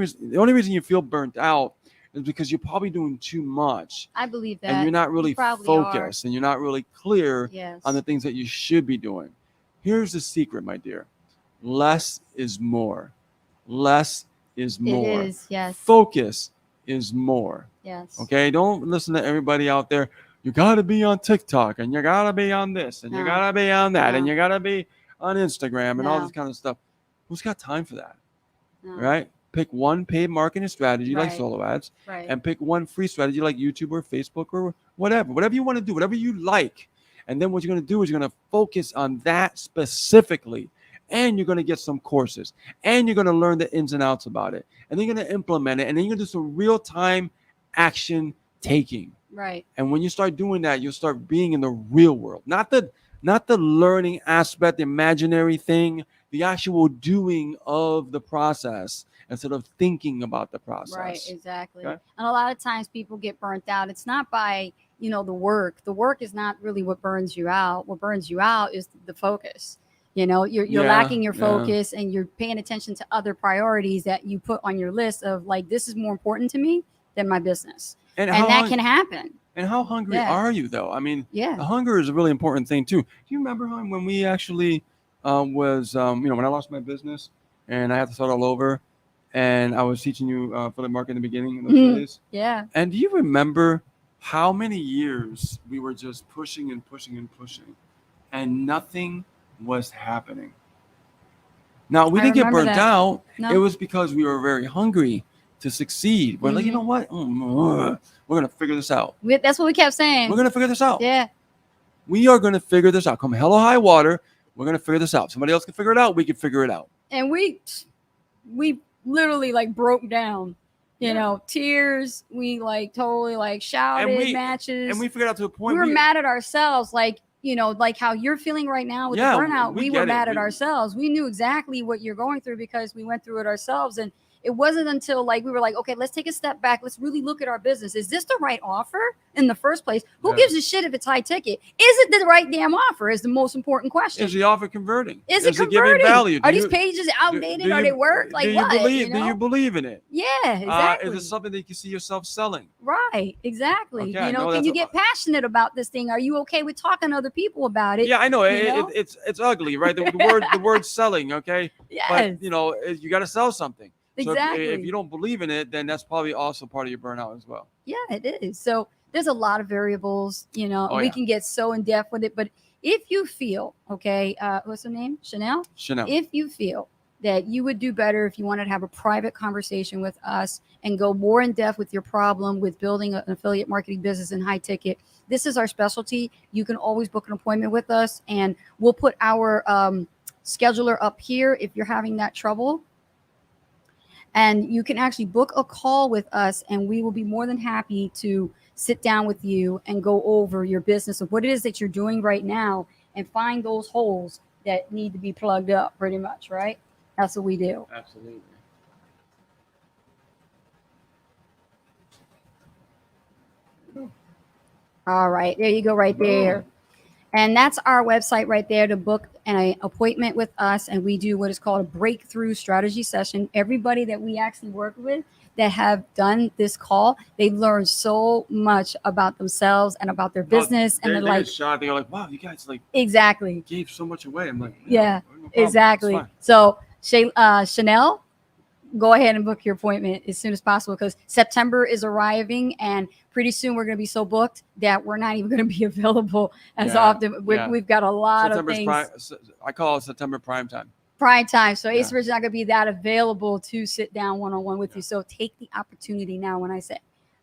Speaker 2: reason you feel burnt out is because you're probably doing too much
Speaker 1: I believe
Speaker 2: and
Speaker 1: that.
Speaker 2: you're not
Speaker 1: You
Speaker 2: really
Speaker 1: probably are.
Speaker 2: focused and you're not really clear
Speaker 1: Yes.
Speaker 2: on the things that you should be doing. Here's the secret, my dear. Less is more. Less is
Speaker 1: It
Speaker 2: more.
Speaker 1: is. Yes.
Speaker 2: Focus is more.
Speaker 1: Yes.
Speaker 2: Okay? Don't listen to everybody out there. You got to be on TikTok and you got to be on this and you
Speaker 1: No.
Speaker 2: got to be on that and
Speaker 1: No.
Speaker 2: you got to be on Instagram and all
Speaker 1: No.
Speaker 2: this kind of stuff. Who's got time for that?
Speaker 1: No.
Speaker 2: Right? Pick one paid marketing strategy like
Speaker 1: Right.
Speaker 2: solo ads
Speaker 1: Right.
Speaker 2: and pick one free strategy like YouTube or Facebook or whatever you want to do, whatever you like. And then what you're going to do is you're going to focus on that specifically. And you're going to get some courses and you're going to learn the ins and outs about it. And then you're going to implement it. And then you're going to do some real time action taking.
Speaker 1: Right.
Speaker 2: And when you start doing that, you'll start being in the real world, not the learning aspect, the imaginary thing, the actual doing of the process instead of thinking about the process.
Speaker 1: Right. Exactly.
Speaker 2: Okay.
Speaker 1: And a lot of times people get burnt out. It's not by, the work. The work is not really what burns you out. What burns you out is the focus. You're
Speaker 2: Yeah,
Speaker 1: lacking your
Speaker 2: yeah.
Speaker 1: focus and you're paying attention to other priorities that you put on your list of like, this is more important to me than my business. And that can happen.
Speaker 2: And how hungry
Speaker 1: Yeah.
Speaker 2: are you, though? I mean,
Speaker 1: Yeah.
Speaker 2: the hunger is a really important thing, too. Do you remember when we actually when I lost my business and I had to start all over and I was teaching you affiliate marketing in the beginning in those
Speaker 1: Mhm.
Speaker 2: days?
Speaker 1: Yeah.
Speaker 2: And do you remember how many years we were just pushing and pushing and pushing and nothing was happening? Now, we
Speaker 1: I
Speaker 2: didn't get
Speaker 1: remember
Speaker 2: burnt
Speaker 1: that.
Speaker 2: out.
Speaker 1: No.
Speaker 2: It was because we were very hungry to succeed. We're like, you
Speaker 1: Mhm.
Speaker 2: know what? We're going to figure this out.
Speaker 1: That's what we kept saying.
Speaker 2: We're going to figure this out.
Speaker 1: Yeah.
Speaker 2: We are going to figure this out. Come hell or high water, we're going to figure this out. Somebody else can figure it out. We can figure it out.
Speaker 1: And we literally like broke down,
Speaker 2: Yeah.
Speaker 1: tears. We like totally like shouted matches.
Speaker 2: And we figured out to a point.
Speaker 1: We were mad at ourselves, like how you're feeling right now with
Speaker 2: Yeah,
Speaker 1: the burnout.
Speaker 2: we
Speaker 1: We were
Speaker 2: get it.
Speaker 1: mad at ourselves. We knew exactly what you're going through because we went through it ourselves. And it wasn't until like we were like, okay, let's take a step back. Let's really look at our business. Is this the right offer in the first place? Who
Speaker 2: Yeah.
Speaker 1: gives a shit if it's high ticket? Is it the right damn offer? Is the most important question.
Speaker 2: Is the offer converting?
Speaker 1: Is it
Speaker 2: giving
Speaker 1: converting?
Speaker 2: value?
Speaker 1: Are these pages outdated? Are they work? Like
Speaker 2: do you
Speaker 1: what?
Speaker 2: believe? Do you believe in it?
Speaker 1: Yeah, exactly.
Speaker 2: Is it something that you can see yourself selling?
Speaker 1: Right, exactly.
Speaker 2: Okay, I know
Speaker 1: can
Speaker 2: that's
Speaker 1: you
Speaker 2: a-
Speaker 1: get passionate about this thing? Are you okay with talking to other people about it?
Speaker 2: Yeah, I know.
Speaker 1: You know?
Speaker 2: It's ugly, right? The word selling, okay?
Speaker 1: Yes,
Speaker 2: But you got to sell something. So
Speaker 1: exactly.
Speaker 2: if you don't believe in it, then that's probably also part of your burnout as well.
Speaker 1: Yeah, it is. So there's a lot of variables,
Speaker 2: Oh,
Speaker 1: we
Speaker 2: yeah.
Speaker 1: can get so in depth with it. But if you feel, okay, what's her name? Chanel?
Speaker 2: Chanel.
Speaker 1: If you feel that you would do better if you wanted to have a private conversation with us and go more in depth with your problem with building an affiliate marketing business in high ticket, this is our specialty. You can always book an appointment with us and we'll put our scheduler up here if you're having that trouble. And you can actually book a call with us and we will be more than happy to sit down with you and go over your business of what it is that you're doing right now and find those holes that need to be plugged up pretty much, right? That's what we do.
Speaker 2: Absolutely.
Speaker 1: All right, there you go right there. And that's our website right there to book an appointment with us. And we do what is called a breakthrough strategy session. Everybody that we actually work with that have done this call, they've learned so much about themselves and about their business. And they're like,
Speaker 2: shocked. They're like, wow, you guys
Speaker 1: exactly.
Speaker 2: gave so much away. I'm like,
Speaker 1: Yeah,
Speaker 2: no problem.
Speaker 1: exactly.
Speaker 2: It's fine.
Speaker 1: So Chanel, go ahead and book your appointment as soon as possible because September is arriving and pretty soon we're going to be so booked that we're not even going to be available as often. We've got a lot of things.
Speaker 2: I call it September prime time.
Speaker 1: Prime time. So
Speaker 2: Yeah.
Speaker 1: Ace Ridge is not going to be that available to sit down one-on-one with you. So take the opportunity now when I say, okay,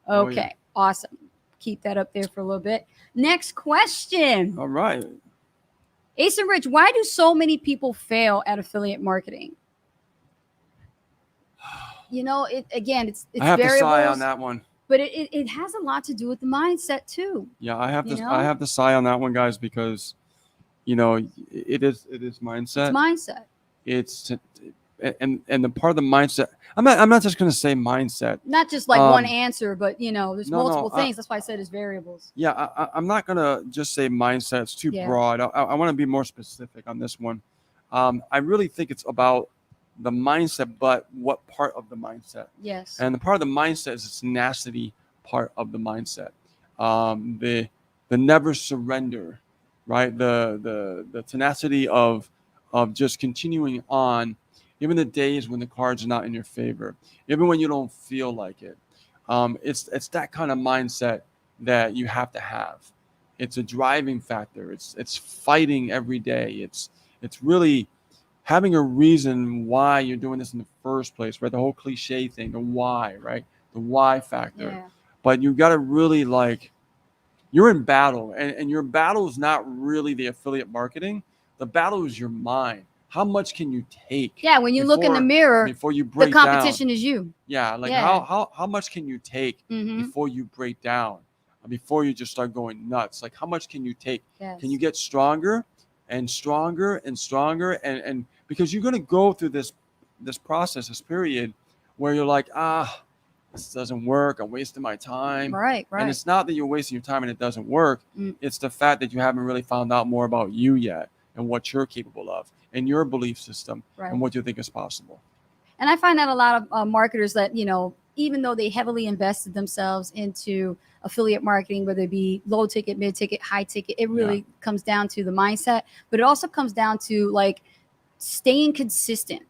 Speaker 2: Oh, yeah.
Speaker 1: awesome. Keep that up there for a little bit. Next question.
Speaker 2: All right.
Speaker 1: Ace and Rich, why do so many people fail at affiliate marketing? It's
Speaker 2: I have to sigh
Speaker 1: variables.
Speaker 2: on that one.
Speaker 1: But it has a lot to do with the mindset too.
Speaker 2: Yeah, I have
Speaker 1: You
Speaker 2: to
Speaker 1: know?
Speaker 2: I have to sigh on that one, guys, because it is mindset.
Speaker 1: It's mindset.
Speaker 2: It's and the part of the mindset. I'm not just gonna say mindset.
Speaker 1: Not just like one
Speaker 2: Um,
Speaker 1: answer, but there's
Speaker 2: no,
Speaker 1: multiple
Speaker 2: no.
Speaker 1: things. That's why I said it's variables.
Speaker 2: Yeah, I'm not gonna just say mindset. It's too
Speaker 1: Yeah.
Speaker 2: broad. I want to be more specific on this one. I really think it's about the mindset, but what part of the mindset?
Speaker 1: Yes.
Speaker 2: And the part of the mindset is its tenacity part of the mindset. The never surrender, right? The tenacity of just continuing on, even the days when the cards are not in your favor, even when you don't feel like it. It's that kind of mindset that you have to have. It's a driving factor. It's fighting every day. It's really having a reason why you're doing this in the first place, right? The whole cliche thing, the why, right? The why factor.
Speaker 1: Yeah.
Speaker 2: But you got to really you're in battle, and your battle is not really the affiliate marketing. The battle is your mind. How much can you take?
Speaker 1: Yeah. When you look in the mirror,
Speaker 2: before you
Speaker 1: the
Speaker 2: break down?
Speaker 1: competition is you.
Speaker 2: Yeah, like
Speaker 1: Yeah.
Speaker 2: how much can you take
Speaker 1: Mm-hmm.
Speaker 2: before you break down? Before you just start going nuts? Like how much can you take?
Speaker 1: Yes.
Speaker 2: Can you get stronger and stronger and stronger? And because you're gonna go through this process, this period where you're like, this doesn't work. I'm wasting my time.
Speaker 1: Right.
Speaker 2: And
Speaker 1: Right.
Speaker 2: it's not that you're wasting your time and it doesn't work.
Speaker 1: Mm.
Speaker 2: It's the fact that you haven't really found out more about you yet and what you're capable of and your belief system
Speaker 1: Right.
Speaker 2: and what you think is possible.
Speaker 1: And I find that a lot of marketers that, even though they heavily invested themselves into affiliate marketing, whether it be low ticket, mid ticket, high ticket, it really comes down to the mindset. But it also comes down to like staying consistent,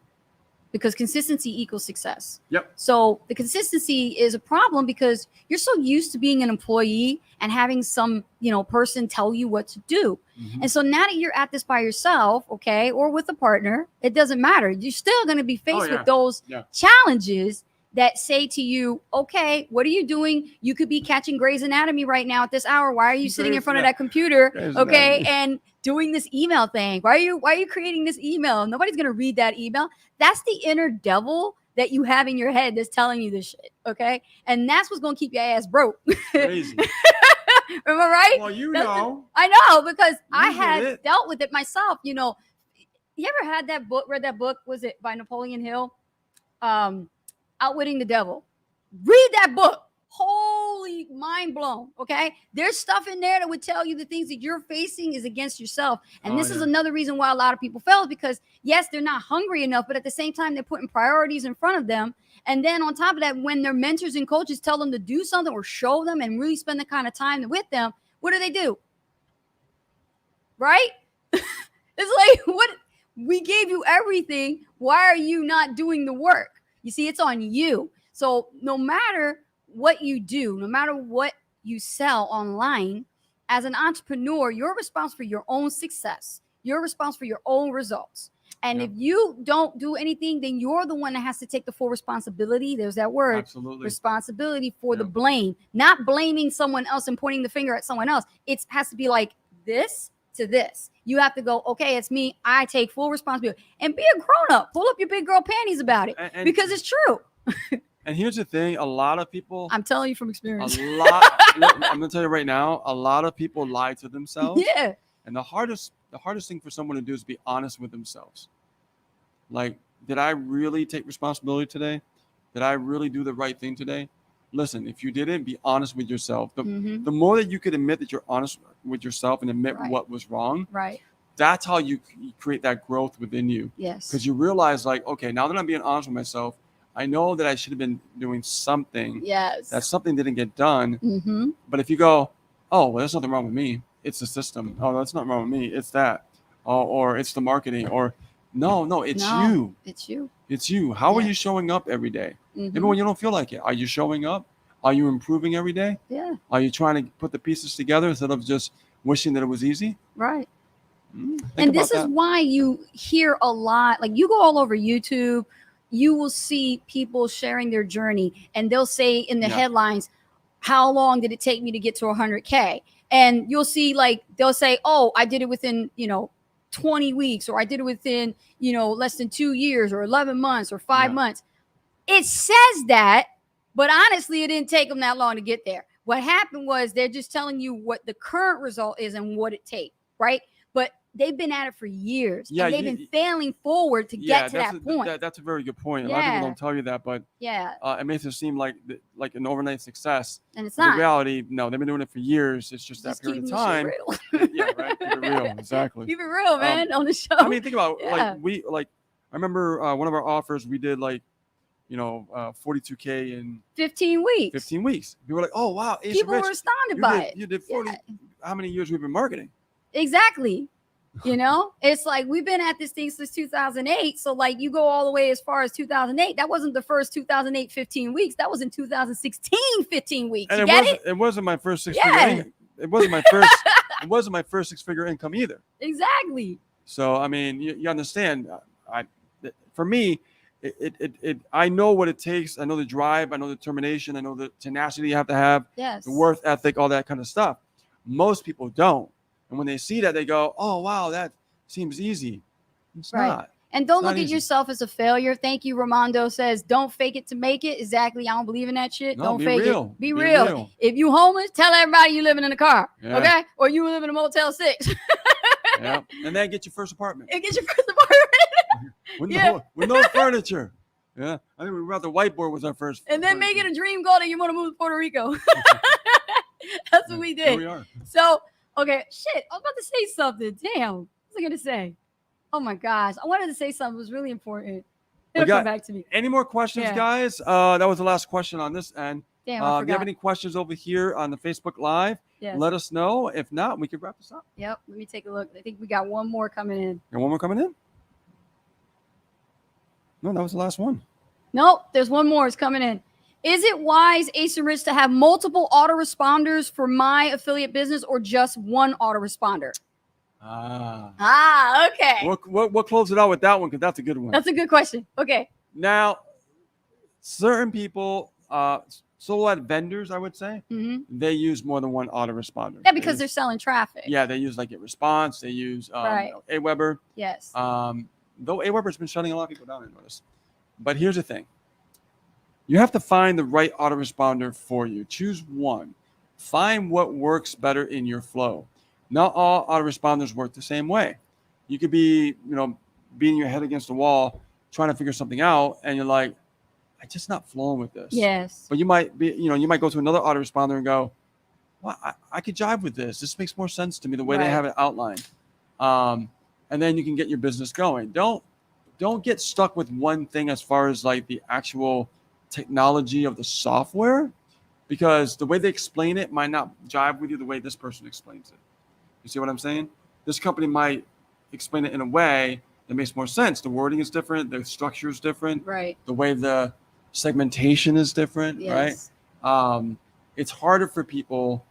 Speaker 1: because consistency equals success.
Speaker 2: Yep.
Speaker 1: So the consistency is a problem because you're so used to being an employee and having some, person tell you what to do.
Speaker 2: Mhm.
Speaker 1: And so now that you're at this by yourself, okay, or with a partner, it doesn't matter. You're still going to be faced with those challenges that say to you, okay, what are you doing? You could be catching Grey's Anatomy right now at this hour. Why are you sitting in front of that computer, okay, and doing this email thing? Why are you creating this email? Nobody's going to read that email. That's the inner devil that you have in your head that's telling you this shit, okay? And that's what's going to keep your ass broke.
Speaker 2: Crazy.
Speaker 1: Am I right?
Speaker 2: Well,
Speaker 1: I know, because I
Speaker 2: did
Speaker 1: had
Speaker 2: it.
Speaker 1: dealt with it myself. You ever had that book, read that book? Was it by Napoleon Hill? Outwitting the Devil. Read that book. Holy mind blown. Okay. There's stuff in there that would tell you the things that you're facing is against yourself. And this is another reason why a lot of people fail, because yes, they're not hungry enough, but at the same time, they're putting priorities in front of them. And then on top of that, when their mentors and coaches tell them to do something or show them and really spend the kind of time with them, what do? Right? It's like, what? We gave you everything. Why are you not doing the work? You see, it's on you. So no matter what you do, no matter what you sell online, as an entrepreneur, you're responsible for your own success. You're responsible for your own results. And if you don't do anything, then you're the one that has to take the full responsibility. There's that word.
Speaker 2: Absolutely.
Speaker 1: Responsibility for the blame, not blaming someone else and pointing the finger at someone else. It has to be like this to this. You have to go, okay, it's me. I take full responsibility, and be a grown up. Pull up your big girl panties about it, because it's true.
Speaker 2: And here's the thing: a lot of people.
Speaker 1: I'm telling you from experience.
Speaker 2: I'm gonna tell you right now. A lot of people lie to themselves.
Speaker 1: Yeah.
Speaker 2: And the hardest thing for someone to do is be honest with themselves. Like, did I really take responsibility today? Did I really do the right thing today? Listen, if you didn't, be honest with yourself. The more that you could admit that you're honest with yourself and admit what was wrong, that's how you create that growth within you.
Speaker 1: Yes.
Speaker 2: Because you realize, like, okay, now that I'm being honest with myself, I know that I should have been doing something.
Speaker 1: Yes.
Speaker 2: That something didn't get done.
Speaker 1: Mm-hmm.
Speaker 2: But if you go, oh, well, there's nothing wrong with me. It's the system. Oh, that's not wrong with me. It's that. Or it's the marketing. Or no, it's you.
Speaker 1: It's you.
Speaker 2: It's you. How are you showing up every day? Even when you don't feel like it. Are you showing up? Are you improving every day?
Speaker 1: Yeah.
Speaker 2: Are you trying to put the pieces together instead of just wishing that it was easy?
Speaker 1: Right. And this is why you hear a lot, like you go all over YouTube, you will see people sharing their journey, and they'll say in the headlines, how long did it take me to get to 100K? And you'll see, like, they'll say, oh, I did it within, 20 weeks, or I did it within, less than 2 years, or 11 months, or 5 months. It says that, But honestly, it didn't take them that long to get there. What happened was they're just telling you what the current result is and what it takes, right? But they've been at it for years, and they've been failing forward to get to that point.
Speaker 2: That's a very good point. A lot of people don't tell you that, but it makes it seem like an overnight success.
Speaker 1: And it's not.
Speaker 2: In reality, no, they've been doing it for years. It's just that period of time. Yeah, right. Keep it real. Exactly.
Speaker 1: Keep it real, man, on the show.
Speaker 2: I mean, think about I remember one of our offers, we did 42K in
Speaker 1: 15 weeks.
Speaker 2: 15 weeks. People were like, oh, wow.
Speaker 1: People were astounded by it.
Speaker 2: You did 40. How many years we've been marketing?
Speaker 1: Exactly. It's like we've been at this thing since 2008. So like you go all the way as far as 2008. That wasn't the first 2008 15 weeks. That was in 2016 15 weeks.
Speaker 2: And it wasn't my first six-figure income. It wasn't my first six-figure income either.
Speaker 1: Exactly.
Speaker 2: So I mean, you understand. For me, I know what it takes. I know the drive. I know the determination. I know the tenacity you have to have.
Speaker 1: Yes.
Speaker 2: The work ethic, all that kind of stuff. Most people don't. And when they see that, they go, oh, wow, that seems easy. It's not.
Speaker 1: And don't look at yourself as a failure. Thank you. Ramondo says, don't fake it to make it. Exactly. I don't believe in that shit.
Speaker 2: No,
Speaker 1: don't
Speaker 2: be
Speaker 1: fake
Speaker 2: real.
Speaker 1: it. Be real. If you homeless, tell everybody you living in a car.
Speaker 2: Yeah.
Speaker 1: Okay? Or you live in a Motel 6.
Speaker 2: Yeah. And then get your first apartment.
Speaker 1: And get your first apartment.
Speaker 2: With no furniture. Yeah. I think we were out the whiteboard was our first.
Speaker 1: And then make it a dream goal that you want to move to Puerto Rico. That's what we did.
Speaker 2: Here we are.
Speaker 1: So, okay, shit. I was about to say something. Damn. What was I going to say? Oh, my gosh. I wanted to say something. It was really important. It'll come back to me.
Speaker 2: Any more questions, guys? That was the last question on this end.
Speaker 1: Damn, I forgot.
Speaker 2: If you have any questions over here on the Facebook Live, let us know. If not, we could wrap this up.
Speaker 1: Yep. Let me take a look. I think we got one more coming in.
Speaker 2: Got one more coming in? No, that was the last one.
Speaker 1: Nope. There's one more. It's coming in. Is it wise, Ace and Rich, to have multiple autoresponders for my affiliate business or just one autoresponder? Okay.
Speaker 2: We'll close it out with that one because that's a good one.
Speaker 1: That's a good question. Okay.
Speaker 2: Now, certain people, solo ad vendors, I would say, they use more than one autoresponder.
Speaker 1: Yeah, because they're selling traffic.
Speaker 2: Yeah, they use like GetResponse. They use Aweber.
Speaker 1: Yes.
Speaker 2: Though Aweber's been shutting a lot of people down, I noticed. But here's the thing. You have to find the right autoresponder for you. Choose one. Find what works better in your flow. Not all autoresponders work the same way. You could be, beating your head against the wall, trying to figure something out, and you're like, I'm just not flowing with this.
Speaker 1: Yes.
Speaker 2: But you might be, you might go to another autoresponder and go, well, I could jive with this. This makes more sense to me the way they have it outlined. And then you can get your business going. Don't get stuck with one thing as far as like the actual technology of the software, because the way they explain it might not jive with you the way this person explains it. You see what I'm saying? This company might explain it in a way that makes more sense. The wording is different. The structure is different.
Speaker 1: Right.
Speaker 2: The way the segmentation is different.
Speaker 1: Yes.
Speaker 2: Right. It's harder for people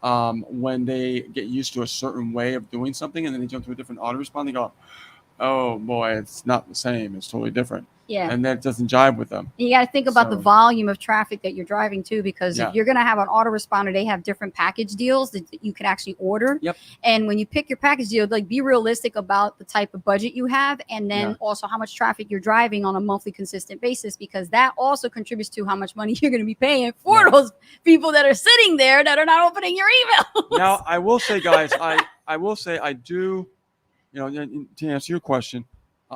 Speaker 2: when they get used to a certain way of doing something and then they jump to a different autoresponder. They go, oh boy, it's not the same. It's totally different.
Speaker 1: Yeah.
Speaker 2: And that doesn't jive with them.
Speaker 1: You got to think about the volume of traffic that you're driving too, because if you're going to have an autoresponder, they have different package deals that you can actually order.
Speaker 2: Yep.
Speaker 1: And when you pick your package deal, like be realistic about the type of budget you have, and then also how much traffic you're driving on a monthly consistent basis, because that also contributes to how much money you're going to be paying for those people that are sitting there that are not opening your emails.
Speaker 2: Now, I will say, guys, I will say I do, to answer your question,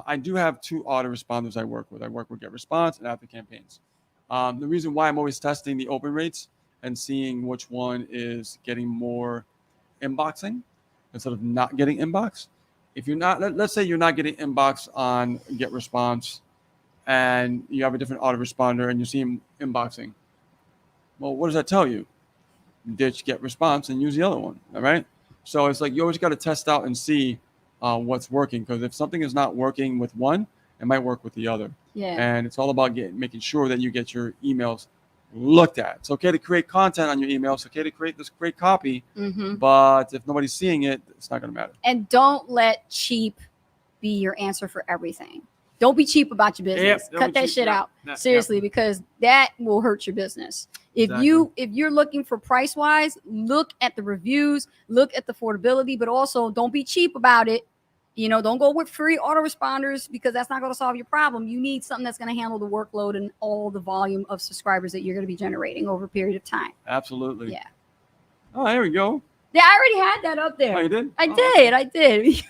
Speaker 2: I do have two autoresponders I work with. I work with GetResponse and After Campaigns. The reason why I'm always testing the open rates and seeing which one is getting more inboxing instead of not getting inbox. If you're not, let's say you're not getting inbox on GetResponse and you have a different autoresponder and you see him inboxing. Well, what does that tell you? Ditch GetResponse and use the other one. All right. So it's like you always got to test out and see what's working, because if something is not working with one, it might work with the other.
Speaker 1: Yeah.
Speaker 2: And it's all about making sure that you get your emails looked at. It's okay to create content on your email. It's okay to create this great copy, but if nobody's seeing it, it's not going to matter.
Speaker 1: And don't let cheap be your answer for everything. Don't be cheap about your business. Cut that shit out. Seriously, because that will hurt your business. If you're looking for price wise, look at the reviews, look at the affordability, but also don't be cheap about it. Don't go with free autoresponders because that's not going to solve your problem. You need something that's going to handle the workload and all the volume of subscribers that you're going to be generating over a period of time.
Speaker 2: Absolutely.
Speaker 1: Yeah.
Speaker 2: Oh, there we go.
Speaker 1: Yeah, I already had that up there.
Speaker 2: Oh, you did?
Speaker 1: I did.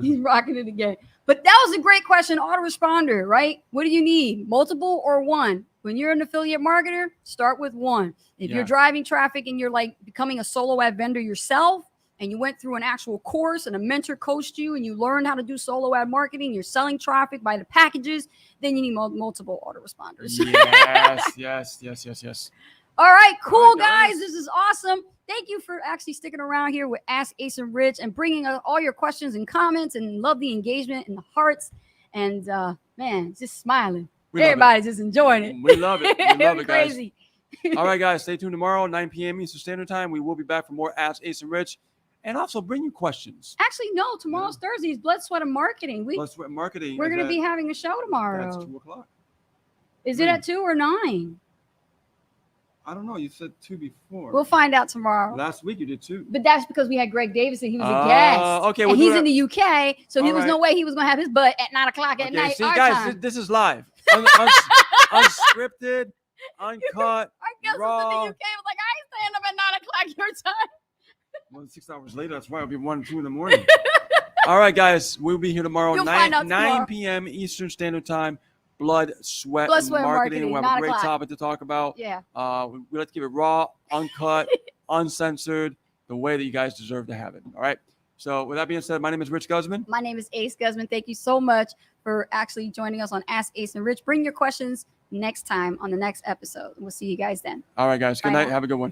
Speaker 1: He's rocking it again. But that was a great question. Autoresponder, right? What do you need? Multiple or one? When you're an affiliate marketer, start with one. If you're driving traffic and you're like becoming a solo ad vendor yourself, and you went through an actual course and a mentor coached you and you learned how to do solo ad marketing, you're selling traffic by the packages, then you need multiple autoresponders.
Speaker 2: Yes.
Speaker 1: All right, cool,
Speaker 2: All right,
Speaker 1: guys. This is awesome. Thank you for actually sticking around here with Ask Ace and Rich and bringing all your questions and comments, and love the engagement and the hearts. And man, just smiling. Everybody's just enjoying it.
Speaker 2: We love it. We love it, guys.
Speaker 1: Crazy.
Speaker 2: All right, guys. Stay tuned tomorrow, 9 p.m. Eastern Standard Time. We will be back for more Ask Ace and Rich. And also bring you questions.
Speaker 1: Actually, no. Tomorrow's Thursday. It's Blood, Sweat, and Marketing.
Speaker 2: Blood, Sweat, and Marketing.
Speaker 1: We're going to be having a show tomorrow.
Speaker 2: That's 2:00.
Speaker 1: Is it at 2 or 9?
Speaker 2: I don't know. You said 2 before.
Speaker 1: We'll find out tomorrow.
Speaker 2: Last week you did 2.
Speaker 1: But that's because we had Greg Davison. He was a guest.
Speaker 2: Okay.
Speaker 1: And he's in the UK, so there was
Speaker 2: right.
Speaker 1: no way he was going to have his butt at 9 o'clock at night.
Speaker 2: See,
Speaker 1: our
Speaker 2: guys,
Speaker 1: time.
Speaker 2: this is live. Unscripted, uncut,
Speaker 1: Our guest was in the
Speaker 2: raw.
Speaker 1: UK. Was like, I ain't staying up at 9 o'clock your time.
Speaker 2: Well, 6 hours later, that's why it'll be 1 and 2 in the morning. All right, guys. We'll be here tomorrow,
Speaker 1: You'll find out
Speaker 2: 9
Speaker 1: tomorrow.
Speaker 2: p.m. Eastern Standard Time. Blood, Sweat,
Speaker 1: Blood,
Speaker 2: and
Speaker 1: Sweat, and
Speaker 2: Marketing. We have a
Speaker 1: 9
Speaker 2: great
Speaker 1: o'clock.
Speaker 2: topic to talk about.
Speaker 1: Yeah.
Speaker 2: We like to keep it raw, uncut, uncensored, the way that you guys deserve to have it. All right. So with that being said, my name is Rich Guzman.
Speaker 1: My name is Ace Guzman. Thank you so much for actually joining us on Ask Ace and Rich. Bring your questions next time on the next episode. We'll see you guys then.
Speaker 2: All right, guys. Good
Speaker 1: Bye
Speaker 2: night.
Speaker 1: now.
Speaker 2: Have a good one.